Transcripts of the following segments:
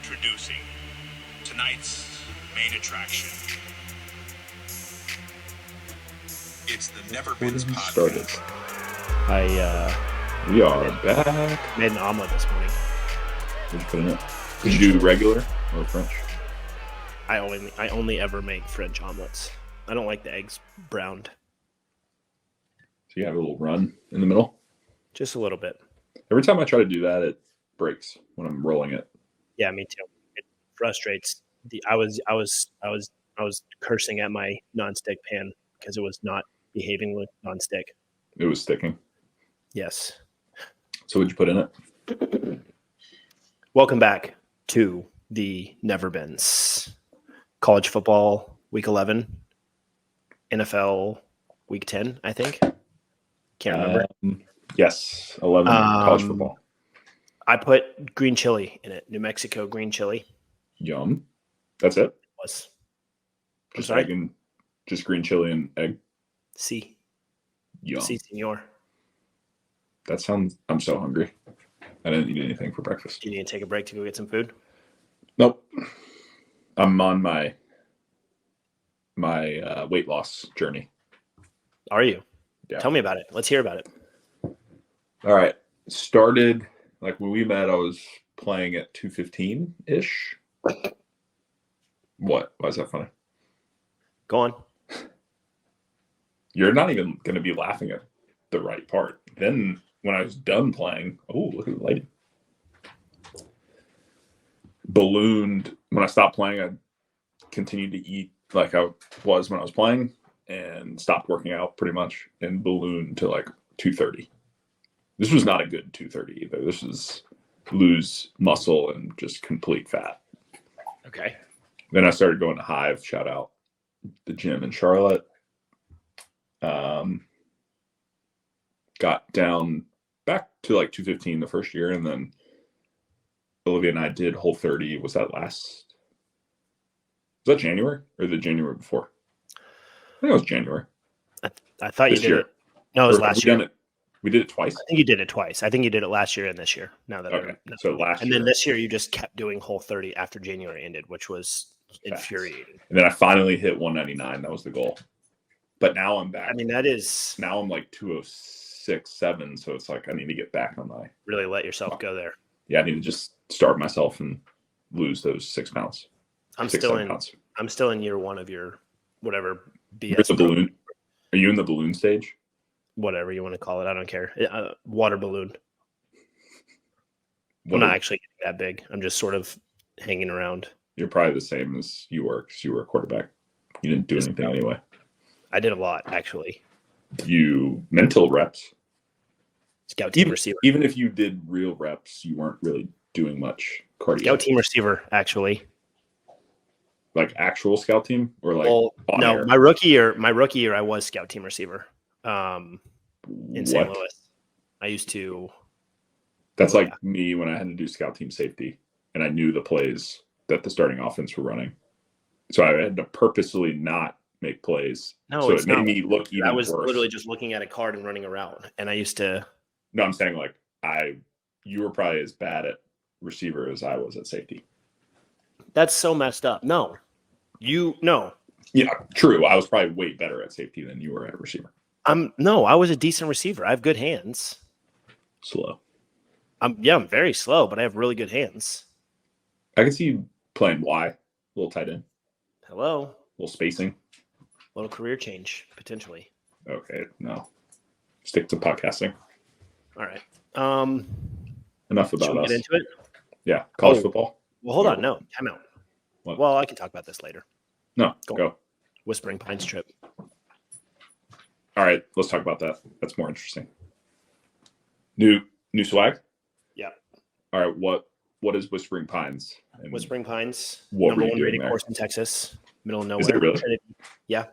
Introducing tonight's main attraction. It's the Never Beens podcast. We are back. Made an omelet this morning. What'd you put in it? Did you do regular or French? I only ever make French omelets. I don't like the eggs browned. So you have a little run in the middle? Just a little bit. Every time I try to do that, it breaks when I'm rolling it. Yeah, me too. It frustrates. I was cursing at my nonstick pan because it was not behaving with nonstick. It was sticking. Yes. So what'd you put in it? Welcome back to the Never Beens. College football week 11, NFL week 10, I think. Can't remember. Yes, 11 college football. I put green chili in it. New Mexico green chili. Yum. That's it? Was. Just egg and just green chili and egg? Si. Yum. Si, senor. That sounds... I'm so hungry. I didn't eat anything for breakfast. Do you need to take a break to go get some food? Nope. I'm on my weight loss journey. Are you? Yeah. Tell me about it. Let's hear about it. All right. Started, like when we met, I was playing at 215-ish. What? Why is that funny? Go on. You're not even going to be laughing at the right part. Then when I was done playing, oh, look at the lighting. Ballooned. When I stopped playing, I continued to eat like I was when I was playing and stopped working out pretty much and ballooned to like 230. This was not a good 230 either. This is lose muscle and just complete fat. Okay. Then I started going to Hive, shout out the gym in Charlotte. Got down back to like 215 the first year, and then Olivia and I did Whole30. Was that January or the January before? I think it was January. I thought you did it. No, it was last year. We did it twice. I think you did it twice. I think you did it last year and this year. Now that okay, so last and year. then this year you just kept doing Whole30 after January ended, which was infuriating. And then I finally hit 199. That was the goal. But now I'm back. I mean, that is now I'm like 206.7. So it's like I need to get back on my. Really let yourself go there. Yeah, I need to just starve myself and lose those 6 pounds. I'm still in year one of your whatever BS. The balloon. Are you in the balloon stage? Whatever you want to call it, I don't care. Water balloon. I'm not actually getting that big. I'm just sort of hanging around. You're probably the same as you were because you were a quarterback. You didn't do anything anyway. I did a lot, actually. You mental reps. Scout team receiver. Even if you did real reps, you weren't really doing much cardio. Scout team receiver, actually. Like actual scout team, or like no, my rookie year, I was scout team receiver. In St. Louis, I used to. That's like me when I had to do scout team safety, and I knew the plays that the starting offense were running, so I had to purposely not make plays. No, so it made me look even worse. I was literally just looking at a card and running around, and I used to. No, I'm saying like you were probably as bad at receiver as I was at safety. That's so messed up. No. Yeah, true. I was probably way better at safety than you were at receiver. I was a decent receiver. I have good hands. Slow. I'm very slow, but I have really good hands. I can see you playing Y, a little tight end. Hello. A little spacing. A little career change, potentially. Okay, no. Stick to podcasting. All right. Enough about us. Get into it? Yeah, college football. Well, hold on. No, time out. What? Well, I can talk about this later. No, go. Whispering Pines trip. All right, let's talk about that. That's more interesting. New swag? Yeah. All right, what is Whispering Pines? And Whispering Pines, what number were you one doing rated there? course in Texas, middle of nowhere. Is it really? Yeah.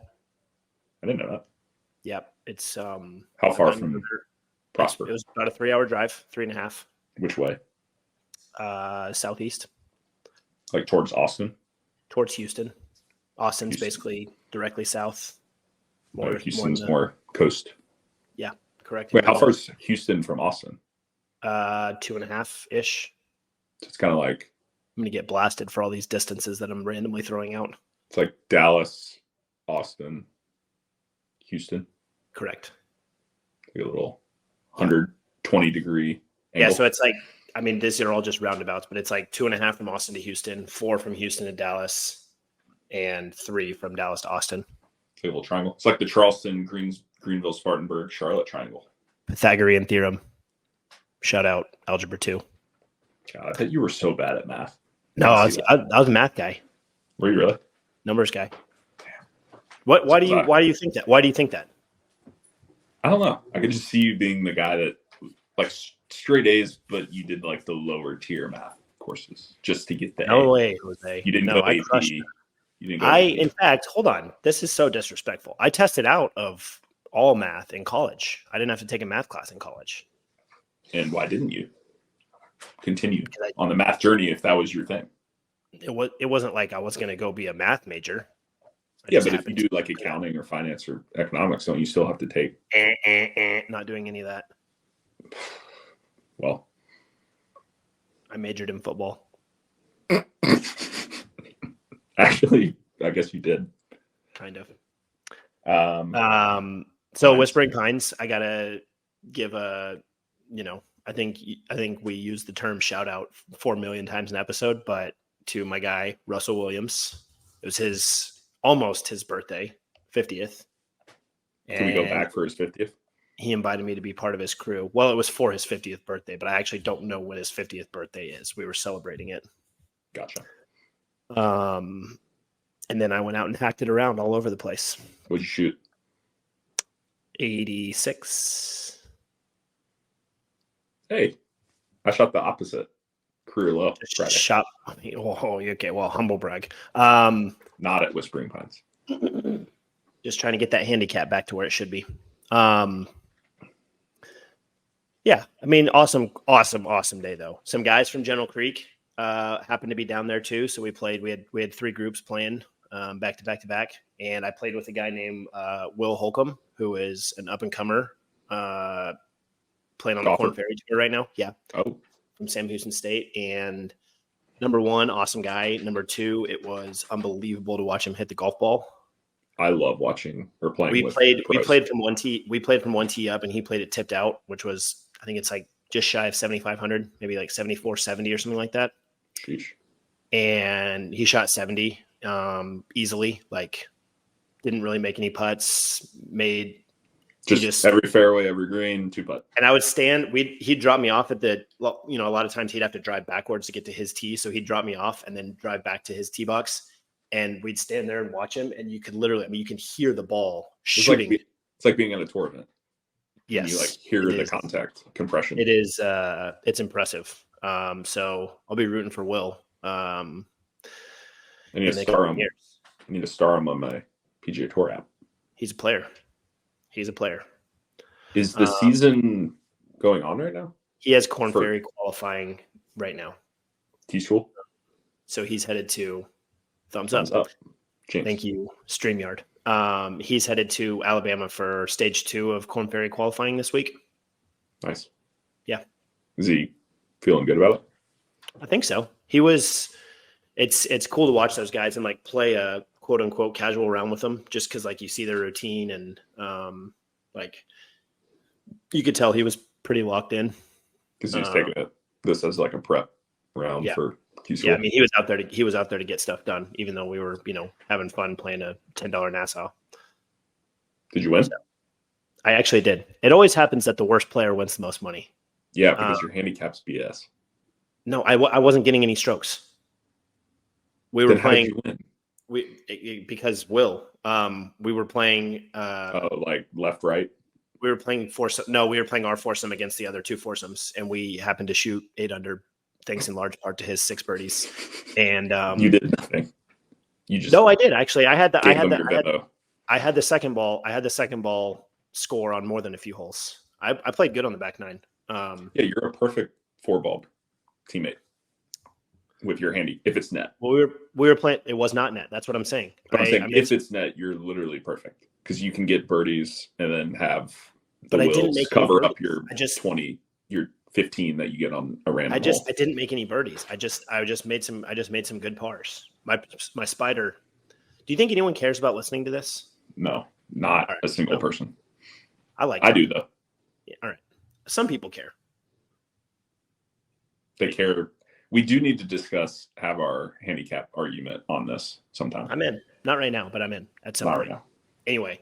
I didn't know that. Yeah, it's how far from Prosper? It was about a 3-hour drive, 3.5. Which way? Southeast. Like towards Austin? Towards Houston. Austin's basically directly south. Houston's more coast. Yeah, correct. Wait, how far is Houston from Austin? 2.5-ish. It's kind of like going to get blasted for all these distances that I'm randomly throwing out. It's like Dallas, Austin, Houston. Correct. Like a little 120-degree Yeah, angle. so it's like, I mean, these are all just roundabouts, but it's like 2.5 from Austin to Houston, 4 from Houston to Dallas, and 3 from Dallas to Austin. It's like a little triangle. It's like the Charleston, Greenville, Spartanburg, Charlotte triangle. Pythagorean theorem. Shout out Algebra 2. God, I thought you were so bad at math. No, I was a math guy. Were you really? Numbers guy. Damn. Why do you think that? Why do you think that? I don't know. I could just see you being the guy that like straight A's, but you did like the lower tier math courses just to get the No A. way, Jose. You didn't no, go I AP. crushed it. You didn't go AP. In fact, hold on. This is so disrespectful. I tested out of all math in college. I didn't have to take a math class in college. And why didn't you continue on the math journey if that was your thing? It wasn't like I was going to go be a math major. Yeah, but if you do like accounting or finance or economics, don't you still have to take? Not doing any of that. Well, I majored in football. Actually, I guess you did. Kind of. So Pines. Whispering Pines, I gotta give a, I think we used the term shout out 4 million times an episode, but to my guy Russell Williams, it was almost his birthday, 50th. Can we go back for his 50th? He invited me to be part of his crew. Well, it was for his 50th birthday, but I actually don't know when his 50th birthday is. We were celebrating it. Gotcha. And then I went out and hacked it around all over the place. What'd you shoot? 86. Hey, I shot the opposite. Career low. Friday. Shot. Oh, okay. Well, humble brag. Not at Whispering Pines. Just trying to get that handicap back to where it should be. Yeah, I mean, awesome day though. Some guys from General Creek happened to be down there too, so we played. We had 3 groups playing back to back, and I played with a guy named Will Holcomb, who is an up and comer playing on the Corn Ferry Tour right now. Yeah, from Sam Houston State. And number 1, awesome guy. Number 2, it was unbelievable to watch him hit the golf ball. I love watching or playing. We played from one tee up, and he played it tipped out, which was, I think it's like just shy of 7,500, maybe like 7,470 or something like that. Sheesh. And he shot 70 easily. Like, didn't really make any putts. Made just every fairway, every green, 2 putt. And I would stand. He'd drop me off at the. A lot of times he'd have to drive backwards to get to his tee, so he'd drop me off and then drive back to his tee box. And we'd stand there and watch him, and you could literally, you can hear the ball shooting. It's like being at a tour event. Yes. You like hear the contact compression. It is, it's impressive. So I'll be rooting for Will. I need to star him on my PGA Tour app. He's a player. Is the season going on right now? He has Corn Ferry qualifying right now. T-School? So he's headed to Thumbs up. James. Thank you, StreamYard. He's headed to Alabama for stage 2 of Corn Ferry qualifying this week. Nice. Yeah. Is he feeling good about it? I think so. He was. It's cool to watch those guys and like play a quote unquote casual round with them, just because like you see their routine and like you could tell he was pretty locked in. Because he's taking this as like a prep round for. Yeah, I mean, he was out there to get stuff done, even though we were, having fun playing a $10 Nassau. Did you win? So, I actually did. It always happens that the worst player wins the most money. Yeah, because your handicap's BS. No, I wasn't getting any strokes. We were playing. How did you win? Because Will. We were playing. Like left, right. We were playing foursome. No, we were playing our foursome against the other 2 foursomes, and we happened to shoot 8 under. Thanks in large part to his 6 birdies. And you did nothing. You just I did actually. I had the second ball. I had the second ball score on more than a few holes. I played good on the back 9. Yeah, you're a perfect 4-ball teammate with your handy if it's net. Well, we were playing. It was not net. That's what I'm saying. But I'm saying if it's net, you're literally perfect because you can get birdies and then have the Wills cover up your 20. Your 15 that you get on a random I hole. didn't make any birdies. I just made some good pars. My spider. Do you think anyone cares about listening to this? No, not All right. a single No. person. I do though. Yeah, all right. Some people care. They care. We do need to have our handicap argument on this sometime. I'm in. Not right now, but I'm in at some Not point. right now. Anyway,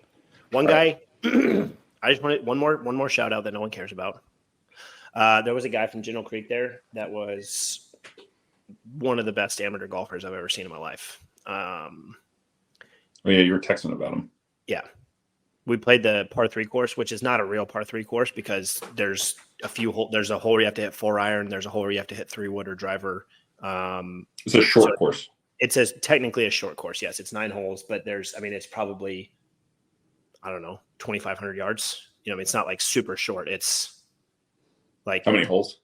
one guy. I just wanted one more shout out that no one cares about. There was a guy from General Creek there that was one of the best amateur golfers I've ever seen in my life. Oh yeah, you were texting about him. Yeah. We played the par 3 course, which is not a real par 3 course because there's a hole where you have to hit 4 iron. There's a hole where you have to hit 3 wood or driver. It's a short course. It says technically a short course. Yes, it's 9 holes, but it's probably, I don't know, 2,500 yards. It's not like super short. It's like, how many holes?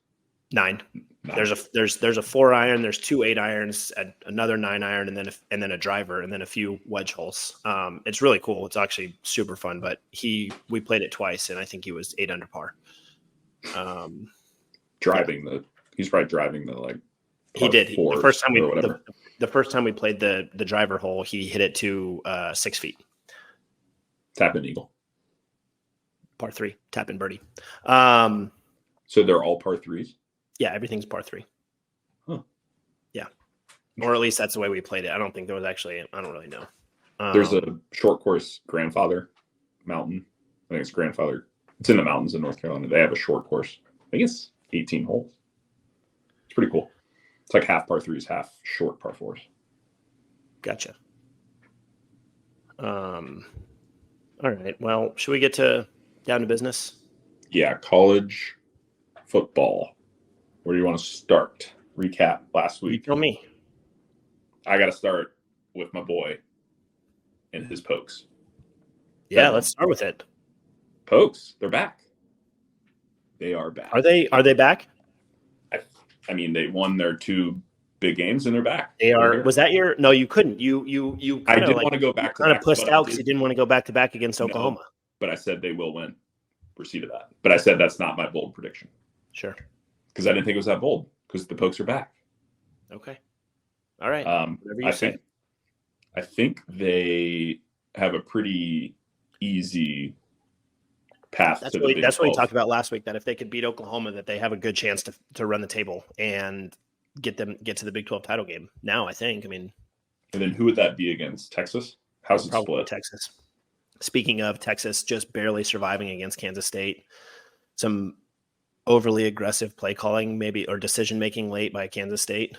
9. There's a 4 iron, there's 2 8 irons, another 9 iron, and then a driver, and then a few wedge holes. It's really cool. It's actually super fun. But we played it twice, and I think he was 8 under par. He's probably driving the like. He did. The first time we played the driver hole, he hit it to 6 feet. Tap in eagle. Par 3, tap in birdie. So they're all par 3s? Yeah, everything's par 3. Huh. Yeah. Or at least that's the way we played it. I don't think there was actually, I don't really know. There's a short course, Grandfather Mountain. I think it's Grandfather. It's in the mountains in North Carolina. They have a short course. I think it's 18 holes. It's pretty cool. It's like half par 3s, half short par 4s. Gotcha. All right. Well, should we get down to business? Yeah, college football. Where do you want to start? Recap last week. You tell me. I got to start with my boy and his Pokes. Yeah, let's start with it. Pokes, they're back. They are back. Are they back? I mean, they won their 2 big games and they're back. They are. Was that your? No, you couldn't. You. I didn't want to go back to kind back. of pushed out because you didn't want to go back to back against Oklahoma. No, but I said they will win. Proceed to that. But I said that's not my bold prediction. Sure. Because I didn't think it was that bold. Because the Pokes are back. Okay. All right. I think they have a pretty easy path to the Big 12. That's what we talked about last week. That if they could beat Oklahoma, that they have a good chance to run the table and get to the Big 12 title game. Now, I think. I mean. And then who would that be against? Texas? How's it split? Texas. Speaking of Texas, just barely surviving against Kansas State. Some overly aggressive play calling, maybe, or decision making late by Kansas State.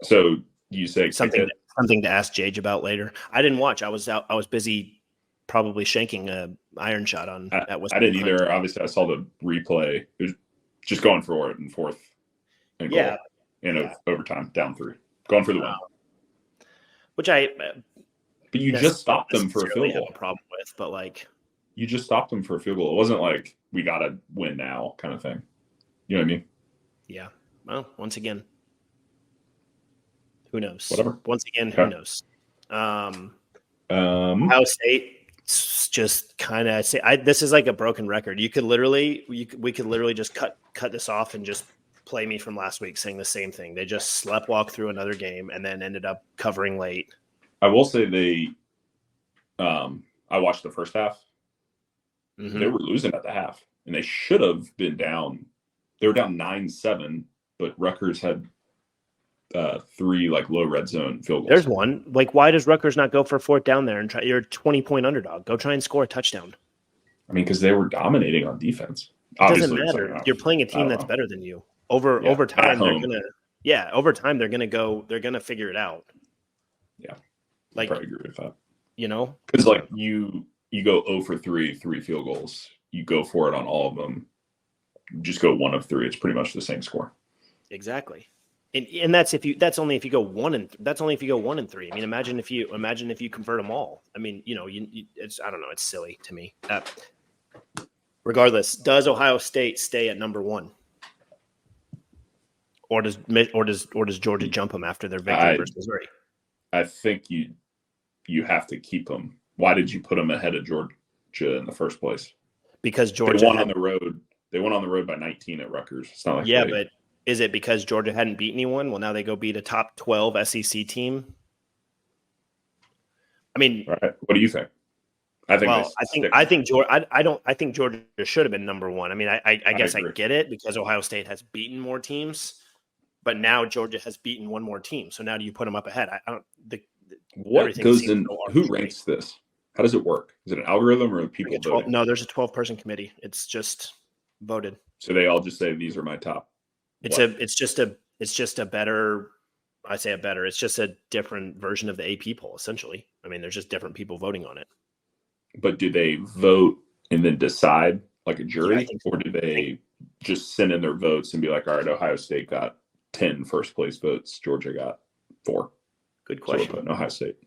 So you say something to ask Jage about later. I didn't watch. I was out. I was busy, probably shanking a iron shot on. I didn't either. Obviously, I saw the replay. It was just going for it in fourth. And goal in overtime, down 3, going for the win. Which I. But you just stopped them for a field goal. Have a problem with, but like. You just stopped them for a field goal. It wasn't like we got to win now kind of thing. You know what I mean? Yeah. Well, once again, who knows? Whatever. Once again, who knows? Ohio State just kind of say this is like a broken record. We could literally just cut this off and just play me from last week saying the same thing. They just sleptwalked through another game and then ended up covering late. I will say I watched the first half. Mm-hmm. They were losing at the half, and they should have been down. They were down 9-7, but Rutgers had 3 like low red zone field goals. There's one. Like, why does Rutgers not go for 4th down there and try? You're a 20-point underdog. Go try and score a touchdown. I mean, because they were dominating on defense. It doesn't matter. You're playing a team that's better than you. Over time, over time they're gonna figure it out. Yeah, like, I probably agree with that. Because like you go 0 for 3 field goals. You go for it on all of them. Just go 1 of 3. It's pretty much the same score. Exactly. And that's only if you go 1 and 3. I mean, imagine if you convert them all. I mean, it's, I don't know. It's silly to me. Regardless, does Ohio State stay at number 1, or does Georgia jump them after their victory versus Missouri? I think you have to keep them. Why did you put them ahead of Georgia in the first place? Because Georgia they won on the road. They went on the road by 19 at Rutgers. It's not like Yeah, but is it because Georgia hadn't beat anyone? Well, now they go beat a top 12 SEC team. I mean, all right. What do you think? I think Georgia should have been number one. I mean, I guess I get it because Ohio State has beaten more teams, but now Georgia has beaten one more team. So now do you put them up ahead? I don't. What goes in? Who ranks this? How does it work? Is it an algorithm or people voting? No, there's a 12-person committee. It's just voted. So they all just say these are my top. It's just a better. I say a better. It's just a different version of the AP poll, essentially. I mean, there's just different people voting on it. But do they vote and then decide like a jury, or do they just send in their votes and be like, all right, Ohio State got 10 first place votes, Georgia got 4? Good question. So we're putting Ohio State.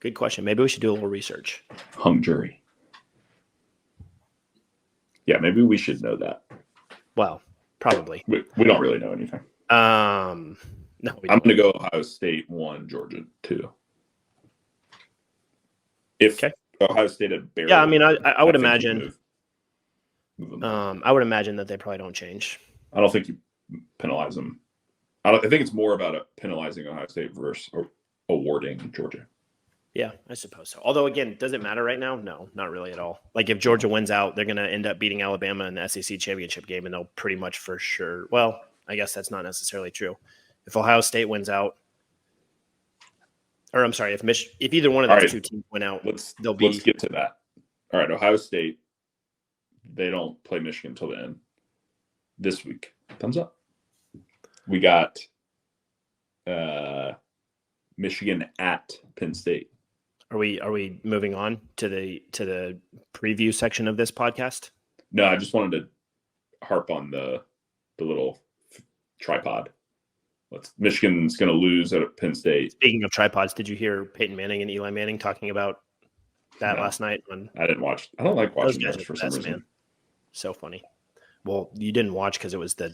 Good question. Maybe we should do a little research. Hung jury. Yeah, maybe we should know that. Well, probably. We don't really know anything. No, I'm going to go Ohio State 1, Georgia 2. If Ohio State had barely. Yeah, I mean, I would imagine. I would imagine that they probably don't change. I don't think you penalize them. I think it's more about penalizing Ohio State versus awarding Georgia. Yeah, I suppose so. Although, again, does it matter right now? No, not really at all. Like if Georgia wins out, they're going to end up beating Alabama in the SEC championship game, and they'll pretty much for sure. Well, I guess that's not necessarily true. If Ohio State wins out, or I'm sorry, if either one of those two teams win out, let's get to that. All right, Ohio State, they don't play Michigan until the end this week. Thumbs up. We got Michigan at Penn State. Are we moving on to the preview section of this podcast? No, I just wanted to harp on the little tripod. Michigan's going to lose at Penn State. Speaking of tripods, did you hear Peyton Manning and Eli Manning talking about that last night? I didn't watch. I don't like watching those for some reason. Man. So funny. Well, you didn't watch because it was the.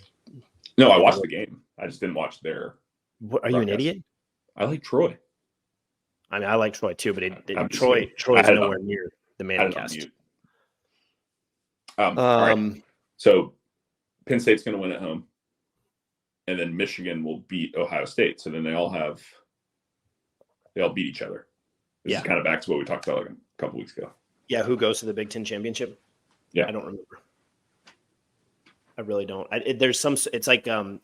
No, I watched the game. I just didn't watch their. What, are you an idiot? I like Troy. I mean, I like Troy too, but Troy is nowhere near the Manning cast. All right. So Penn State's going to win at home, and then Michigan will beat Ohio State. So then they all beat each other. This is kind of back to what we talked about like a couple weeks ago. Yeah, who goes to the Big Ten championship? Yeah, I don't remember. I really don't. There's some. It's like luck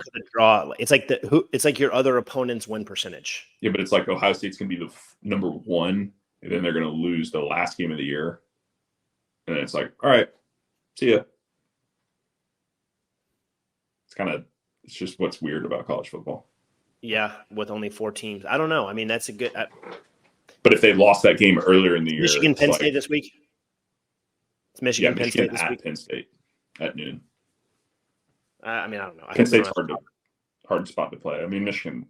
of the draw. It's like your other opponent's win percentage. Yeah, but it's like Ohio State's going to be the number 1, and then they're going to lose the last game of the year. And then it's like, all right, see ya. It's just what's weird about college football. Yeah, with only 4 teams. I don't know. I mean, that's a good. But if they lost that game earlier in the year, Michigan Penn State this week. It's Michigan Penn State this week. Penn State at noon. I mean, I don't know. Penn State's hard spot to play. I mean, Michigan.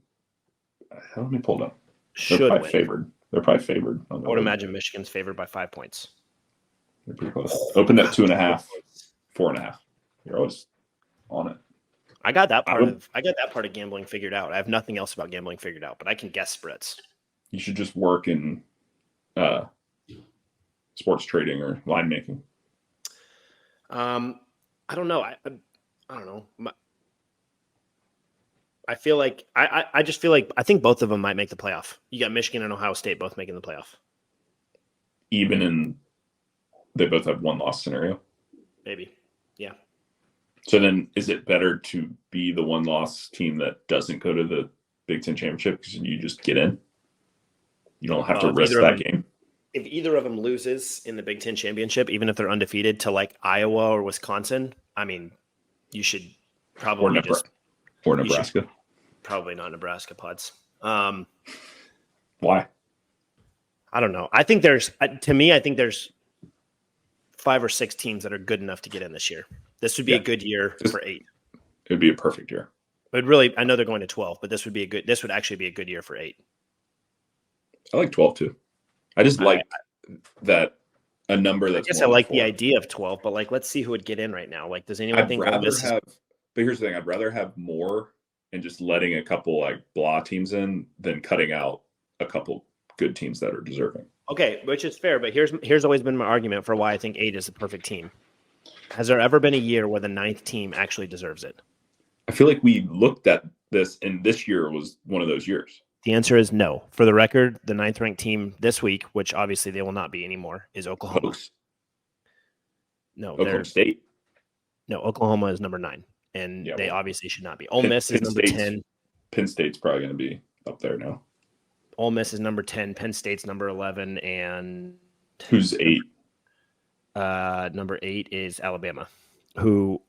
Let me pull it up. They're probably favored. They're probably favored. I would imagine Michigan's favored by 5 points. They're pretty close. Opened at 2.5, 4.5. You're always on it. I got that part of gambling figured out. I have nothing else about gambling figured out, but I can guess spreads. You should just work in sports trading or line making. I don't know. I don't know. I feel like I just feel like I think both of them might make the playoff. You got Michigan and Ohio State both making the playoff. Even in they both have 1-loss scenario? Maybe. Yeah. So then is it better to be the 1-loss team that doesn't go to the Big Ten championship because you just get in? You don't have to risk that game. If either of them loses in the Big Ten championship, even if they're undefeated to like Iowa or Wisconsin, I mean, you should probably or Nebraska. Probably not Nebraska pods. Why? I don't know. I think there's 5 or 6 teams that are good enough to get in this year. This would be a good year for 8. It would be a perfect year. I know they're going to 12, but this would actually be a good year for 8. I like 12 too. I just like that a number that's. I guess I like the idea of 12, but like, let's see who would get in right now. Like, does anyone think this is? But here's the thing: I'd rather have more and just letting a couple like blah teams in than cutting out a couple good teams that are deserving. Okay, which is fair, but here's always been my argument for why I think 8 is the perfect team. Has there ever been a year where the 9th team actually deserves it? I feel like we looked at this, and this year was one of those years. The answer is no. For the record, the 9th ranked team this week, which obviously they will not be anymore, is Oklahoma. Pokes. No, Oklahoma State. No, Oklahoma is number 9, and they obviously should not be. Ole Miss is number 10. Penn State's probably going to be up there now. Ole Miss is number 10. Penn State's number 11, and who's 8? Number 8 is Alabama, who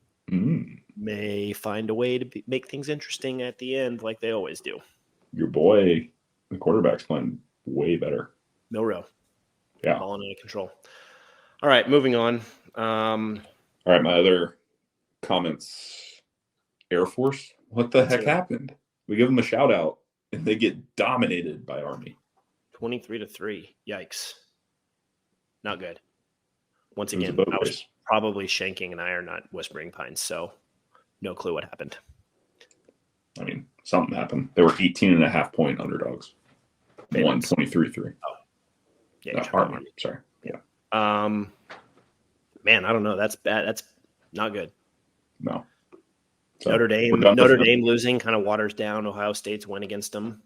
may find a way to make things interesting at the end, like they always do. Your boy, the quarterback's playing way better. Milroe. Yeah. Balling out of control. All right, moving on. All right, my other comments. Air Force, what the heck happened? We give them a shout out, and they get dominated by Army. 23-3. Yikes. Not good. Once again, I was probably shanking and I are not whispering pines, so no clue what happened. I mean, something happened. They were 18.5-point underdogs. Won 23-3. Oh. Yeah, Army. Sorry. Yeah. Man, I don't know. That's bad. That's not good. No. So, Notre Dame losing kind of waters down Ohio State's win against them.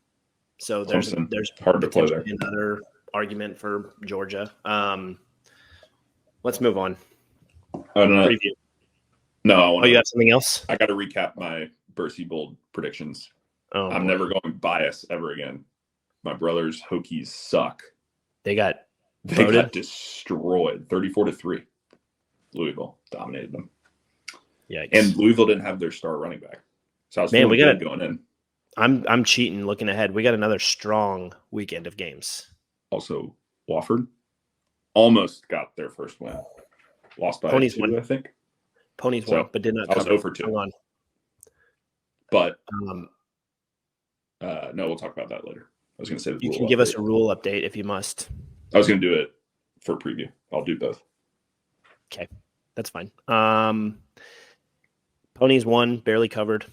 So there's hard to play there. Another argument for Georgia. Let's move on. Preview. No. You have something else? I got to recap my Bercy Bold predictions. I'm never going bias ever again. My brother's Hokies suck. They got destroyed 34-3. Louisville dominated them. Yikes. And Louisville didn't have their star running back. So I was feeling good going in. I'm cheating looking ahead. We got another strong weekend of games. Also, Wofford almost got their first win. Lost by 2, I think. Ponies won, but did not cover. I was over 2. Hang on. But no, we'll talk about that later. I was going to say you can give us a rule update if you must. I was going to do it for preview. I'll do both. Okay, that's fine. Ponies won, barely covered.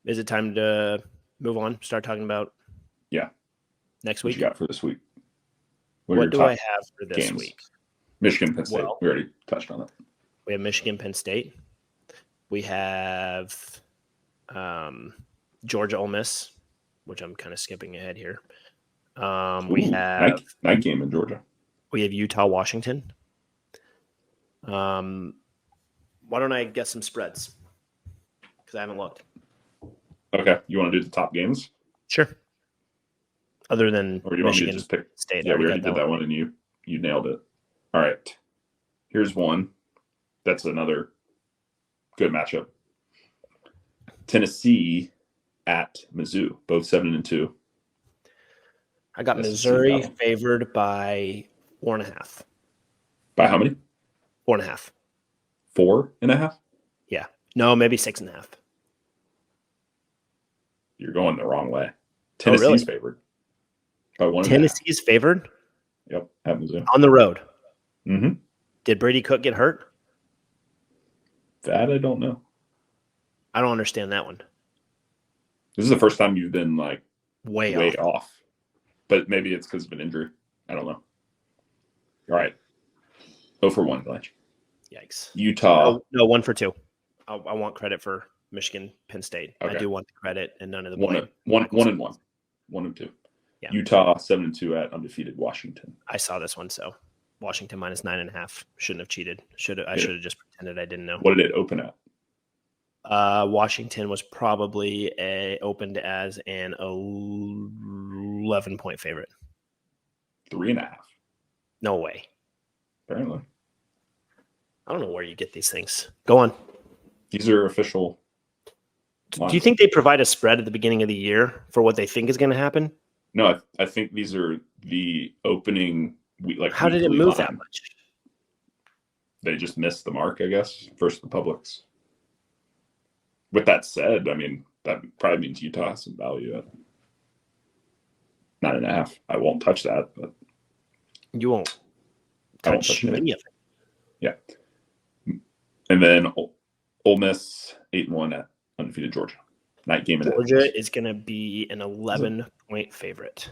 Is it time to move on? Start talking about next week? What you got for this week? What do I have for this week? Michigan, Penn State. We already touched on it. We have Michigan, Penn State. We have Georgia, Ole Miss, which I'm kind of skipping ahead here. We have night game in Georgia. We have Utah, Washington. Why don't I get some spreads? Because I haven't looked. Okay, you want to do the top games? Sure. Other than or you Michigan, want me to just pick State. Yeah, we already did that one, and you nailed it. All right, here's one. That's another good matchup. Tennessee at Mizzou, both 7-2. I got Missouri favored by 4.5. By how many? 4.5. 4.5? Yeah. No, maybe 6.5. You're going the wrong way. Tennessee's favored. By 1.5. Tennessee's favored? Yep, at Mizzou. On the road. Mm-hmm. Did Brady Cook get hurt? That I don't know. I don't understand that one. This is the first time you've been like way off. But maybe it's because of an injury. I don't know. All right. 0-for-1, Glanch. Yikes. Utah. No, 1-for-2. I want credit for Michigan, Penn State. Okay. I do want the credit and none of the blame. 1-1. 1-2. Yeah. Utah 7-2 at undefeated Washington. I saw this one, so Washington minus 9.5. Shouldn't have cheated. I should have just pretended I didn't know. What did it open at? Washington was probably opened as an 11-point favorite. 3.5. No way. Apparently. I don't know where you get these things. Go on. These are official. Do you think they provide a spread at the beginning of the year for what they think is going to happen? No, I think these are the opening. How did it move that much? They just missed the mark, I guess, versus the Publix. With that said, I mean, that probably means Utah has some value at 9.5. I won't touch that, but you won't touch any of it. Yeah. And then Ole Miss 8-1 at undefeated Georgia. Night game in Georgia is going to be an 11-point favorite.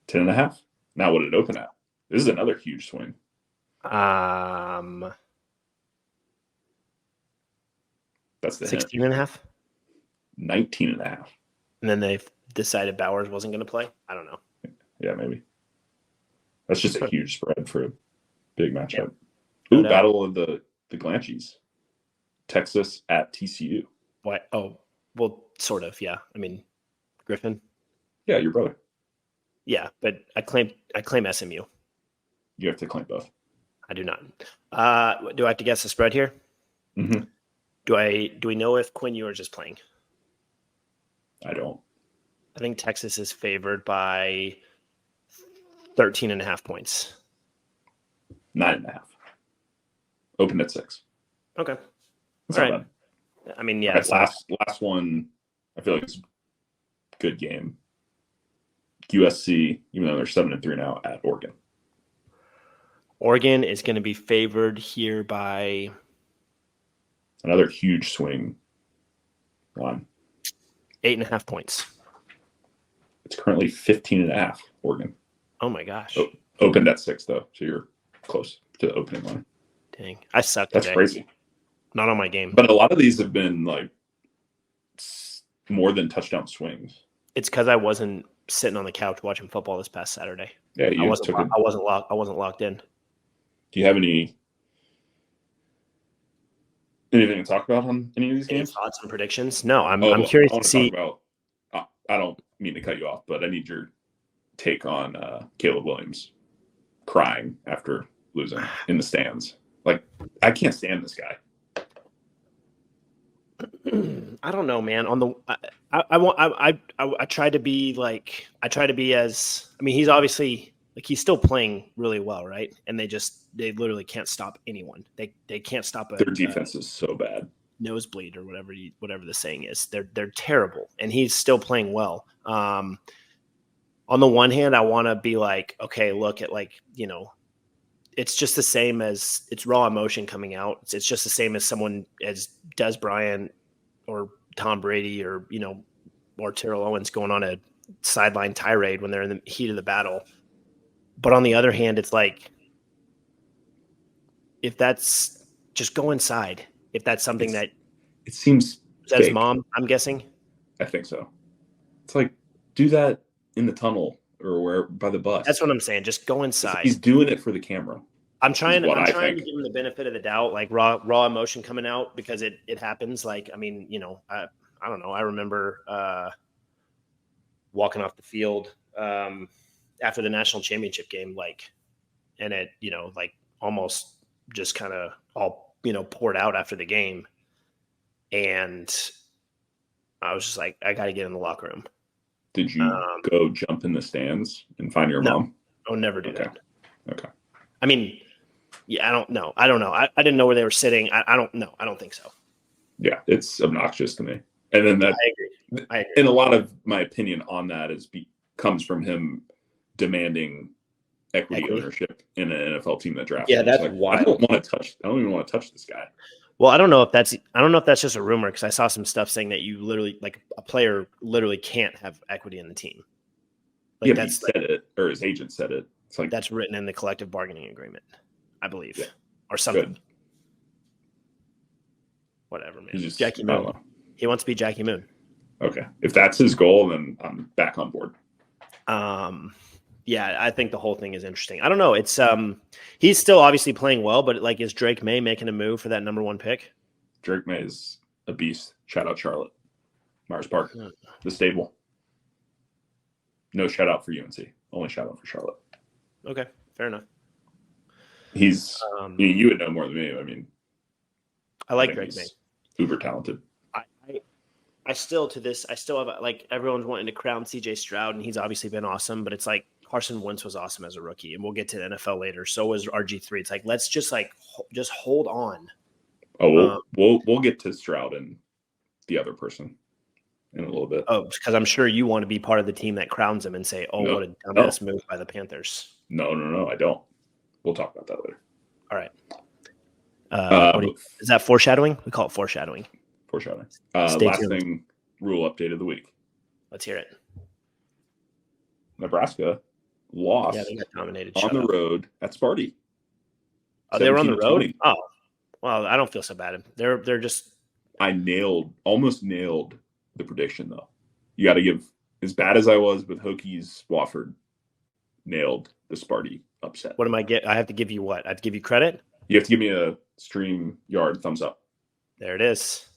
10.5. Now, what did it open at? This is another huge swing. That's the 16 and a half. 19 and a half. And then they decided Bowers wasn't going to play. I don't know. Yeah, maybe. That's just a huge spread for a big matchup. No Ooh, doubt. battle of the Glanchies. Texas at TCU. Why? Oh, well, sort of. Yeah. I mean, Griffin. Yeah, your brother. Yeah, but I claim SMU. You have to claim both. I do not. Do I have to guess the spread here? Mm-hmm. Do we know if Quinn Ewers is playing? I don't. I think Texas is favored by 13 and a half points. 9.5. Opened at 6. Okay. That's All not right. bad. I mean, yeah. Right, last one, I feel like it's a good game. USC, even though they're 7-3 now, at Oregon. Oregon is going to be favored here by Another huge swing line. 8.5 points. It's currently 15.5, Oregon. Oh my gosh. Opened at 6, though, so you're close to the opening line. Dang. I suck That's today. crazy. Not on my game. But a lot of these have been like more than touchdown swings. It's because I wasn't sitting on the couch watching football this past Saturday. Yeah, I wasn't locked in. Do you have anything to talk about on any of these Any games? thoughts and predictions? No, I'm curious to see. I don't mean to cut you off, but I need your take on Caleb Williams crying after losing in the stands. Like, I can't stand this guy. I don't know, man. On the I try to be as, I mean, he's obviously like, he's still playing really well, right? And they literally can't stop anyone. They can't stop Their defense is so bad. Nosebleed or whatever the saying is. They're terrible, and he's still playing well. On the one hand, I want to be like, okay, look at, like, you know, it's just the same as, it's raw emotion coming out. It's just the same as someone as Des Bryant or Tom Brady or, you know, or Terrell Owens going on a sideline tirade when they're in the heat of the battle. But on the other hand, it's like, if that's just go inside, if that's something that it seems says fake. Mom, I'm guessing. I think so. It's like, do that in the tunnel or where by the bus. That's what I'm saying. Just go inside. He's doing it for the camera. I'm trying to give him the benefit of the doubt, like raw emotion coming out, because it happens. Like, I mean, you know, I don't know. I remember walking off the field after the national championship game, like, and it, you know, like almost just kind of all, you know, poured out after the game. And I was just like, I got to get in the locker room. Did you go jump in the stands and find your mom? I'll never do that. Okay. I mean, yeah, I don't know. I didn't know where they were sitting. I don't know. I don't think so. Yeah, it's obnoxious to me. And then I agree. And a lot of my opinion on that comes from him demanding equity ownership in an NFL team that drafts. Yeah, that's like, wild. I don't even want to touch this guy. Well, I don't know if that's just a rumor, because I saw some stuff saying that you literally, like, a player literally can't have equity in the team. Like, yeah, he said it, or his agent said it. It's like, that's written in the collective bargaining agreement, I believe, or something. Good. Whatever, man. Jackie Moon. He wants to be Jackie Moon. Okay, if that's his goal, then I'm back on board. Yeah, I think the whole thing is interesting. I don't know. It's he's still obviously playing well, but, like, is Drake May making a move for that number 1 pick? Drake May is a beast. Shout out Charlotte, Myers Park, the stable. No shout out for UNC. Only shout out for Charlotte. Okay, fair enough. He's you would know more than me. I mean, I like Drake May. Uber talented. I still have, like, everyone's wanting to crown CJ Stroud, and he's obviously been awesome, but it's like Carson Wentz was awesome as a rookie, and we'll get to the NFL later. So was RG3. It's like, let's just hold on. Oh, we'll get to Stroud and the other person in a little bit. Oh, because I'm sure you want to be part of the team that crowns him and say, what a dumbass move by the Panthers. No, I don't. We'll talk about that later. All right. Is that foreshadowing? We call it foreshadowing. Foreshadowing. Stay last tuned. thing, rule update of the week. Let's hear it. Nebraska lost Yeah, they got dominated. on the road at Sparty. Oh, they were on the road? 17-20. Oh, well, I don't feel so bad. They're just. I almost nailed the prediction, though. You got to give, as bad as I was with Hokies Wofford, nailed the Sparty upset. What am I get? I have to give you what? I have to give you credit? You have to give me a stream yard thumbs up. There it is.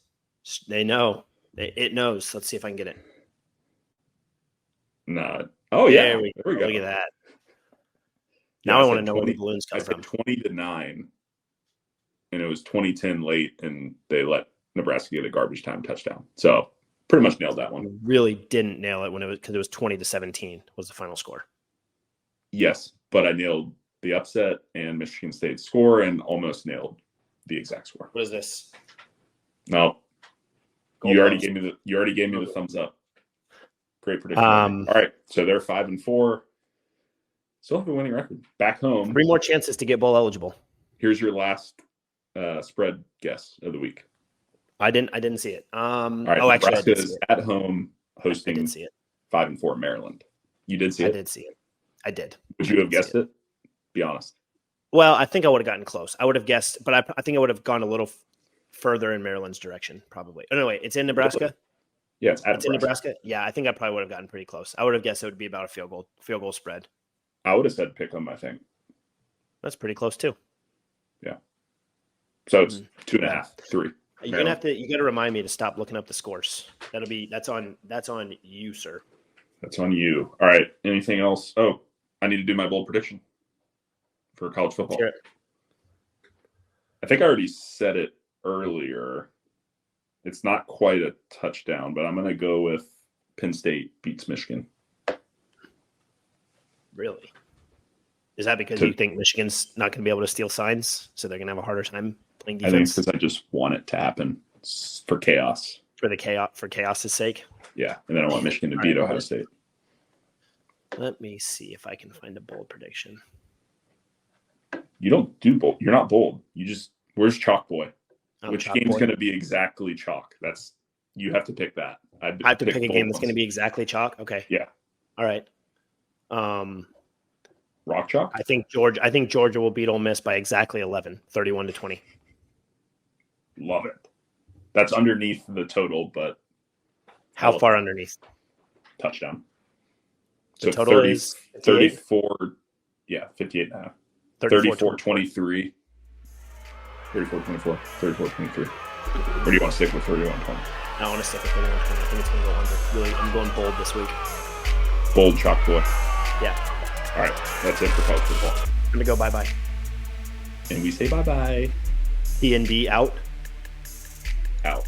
They know. It knows. Let's see if I can get it. Nah. Oh, yeah. There we go. Look at that. Now Yeah, I want to know where the balloons I come said from. 20-9, and it was 20-10 late, and they let Nebraska get a garbage time touchdown. So pretty much nailed that one. Really didn't nail it when because it was 20-17 was the final score. Yes, but I nailed the upset and Michigan State's score, and almost nailed the exact score. What is this? No, Gold you already post. gave me the thumbs up. Great prediction. All right, so they're 5-4. Still have a winning record. Back home. 3 more chances to get bowl eligible. Here's your last spread guess of the week. I didn't see it. All right, actually, Nebraska is at home I hosting did see it. 5-4 Maryland. You did see it? I did see it. I did. Would you have guessed it? Be honest. Well, I think I would have gotten close. I would have guessed, but I think I would have gone a little further in Maryland's direction, probably. Oh, no, wait. It's in Nebraska? Yeah, it's in Nebraska? Yeah, I think I probably would have gotten pretty close. I would have guessed it would be about a field goal spread. I would have said pick 'em, I think. That's pretty close, too. Yeah. So it's 2.5, 3. You got to remind me to stop looking up the scores. That's on you, sir. That's on you. All right. Anything else? Oh, I need to do my bold prediction for college football. Sure. I think I already said it earlier. It's not quite a touchdown, but I'm going to go with Penn State beats Michigan. Really? Is that because you think Michigan's not going to be able to steal signs, so they're going to have a harder time playing defense? I think it's because I just want it to happen for chaos. For chaos's sake? Yeah, and then I want Michigan to beat Ohio State. Let me see if I can find a bold prediction. You don't do bold. You're not bold. Where's Chalk Boy? Which Chalk game's Boy. going to be exactly chalk? You have to pick that. I have to pick a game that's ones. going to be exactly chalk. Okay. Yeah. All right. Rock chalk? I think Georgia will beat Ole Miss by exactly 11, 31-20. Love it. That's underneath the total, but how far underneath? Touchdown. The total is 34. Yeah, 58.5. 34-23. 34-24. 34-23. Or do you want to stick with 31-20? I want to stick with 31-20. I think it's going to go under. Really, I'm going bold this week. Bold chalk boy. Yeah. All right. That's it for college football. I'm going to go bye-bye. And we say bye-bye. E&D out. Out.